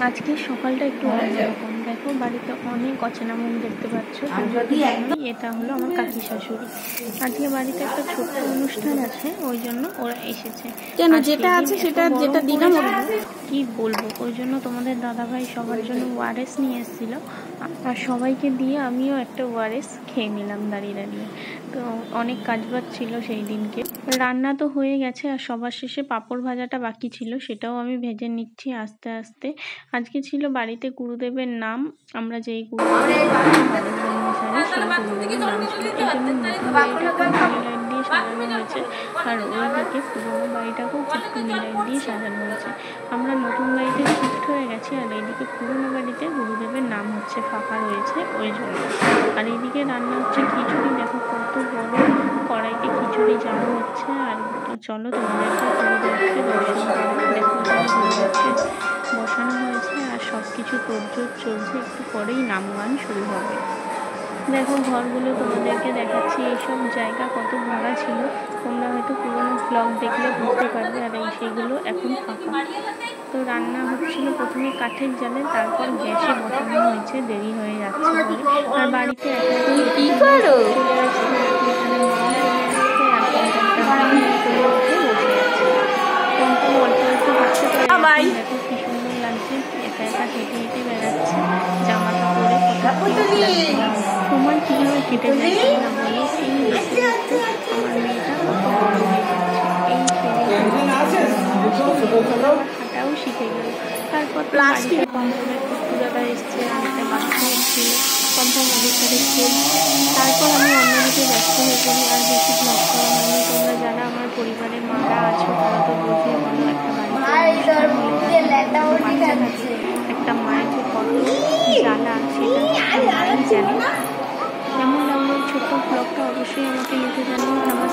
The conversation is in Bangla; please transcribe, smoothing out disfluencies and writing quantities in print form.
আজকে সকালটা একটু অন্যরকম। দেখো বাড়িতে অনেক অচেনা মুখ দেখতে পাচ্ছ। এটা হলো আমার কাকি শাশুড়ি। আজকে বাড়িতে একটা ছোট্ট অনুষ্ঠান আছে, ওই জন্য ওরা এসেছে। কেন যেটা আছে সেটা যেটা দিলাম কি বলবো, ওই জন্য তোমাদের দাদাভাই সবার জন্য ওয়ারেস নিয়ে এসেছিল, আর সবাইকে দিয়ে আমিও একটা ওয়ারেস খেয়ে নিলাম দাঁড়িয়ে দাঁড়িয়ে। তো অনেক কাজবাজ ছিল সেই দিনকে। রান্না তো হয়ে গেছে, আর সবার শেষে পাঁপড় ভাজাটা বাকি ছিল, সেটাও আমি ভেজে নিচ্ছি আস্তে আস্তে। আজকে ছিল বাড়িতে গুরুদেবের নাম, আমরা যেই গুরুদেবের সেই গুরুদেবের নাম ছিল, এই জন্য নতুন বাড়িটাকেও টুনি লাইট দিয়ে সাজানো হয়েছে, আর ওইদিকে পুরোনো বাড়িটাকেও টুনি লাইট দিয়ে সাজানো হয়েছে। আমরা নতুন বাড়িতে শিফট হয়ে গেছি, আর এইদিকে পুরোনো বাড়িতে গুরুদেবের নাম হচ্ছে ফাঁকা রয়েছে ওই জন্য। আর এইদিকে রান্না হচ্ছে খিচুড়ি। দেখো কত বড় কড়াইতে খিচুড়ি যাওয়া হচ্ছে। আর চলো তোমাদেরকে গুরুদেবকে দর্শন করবো। দেখো গুরুদেবকে বসানো হয়েছে, আর সব কিছু তোড়জোড় চলছে, একটু পরেই নাম গান শুরু হবে। দেখো ঘরগুলো তোমাদেরকে দেখাচ্ছি, এইসব জায়গা কত ভাড়া ছিল, তোমরা হয়তো পুরোনো ব্লগ দেখলে বুঝতে পারবে। আর এই সেগুলো এখন ফাঁকা। তো রান্না হচ্ছিল প্রথমে কাঠের জালে, তারপর গ্যাসে বসানো হয়েছে, দেরি হয়ে যাচ্ছে বলে। আর বাড়িতে কি করো দেখো কি সুন্দর লাগছে, একা একা হেঁটে হেঁটে বেড়াচ্ছে, জামাটা পরে তোমার কিভাবে কেটে যাচ্ছে না বলো। এই দেখতে দেখতে আমার মেয়েটা কত বড় হয়ে যাচ্ছে, হাঁটাও শিখে গেল। তারপর বাড়িতে কম্পমের কুকুরাটা এসছে, আর একটা বাচ্চা এসেছিল, কম্পম ওদের সাথে খেল। তারপর আমি অন্যদিকে ব্যস্ত হয়ে পড়ি, আর বেশি ব্লগ করা হয়নি। তোমরা যারা আমার পরিবারের মারা আছো তারা তো বোঝোই, বলো একটা বাচ্চা থাকে, একটা মায়ের যে কত জ্বালা সেটা মাই জানে। কেমন লাগলো এই ছোট্ট ব্লগটা অবশ্যই আমাকে লিখে জানিও। আমার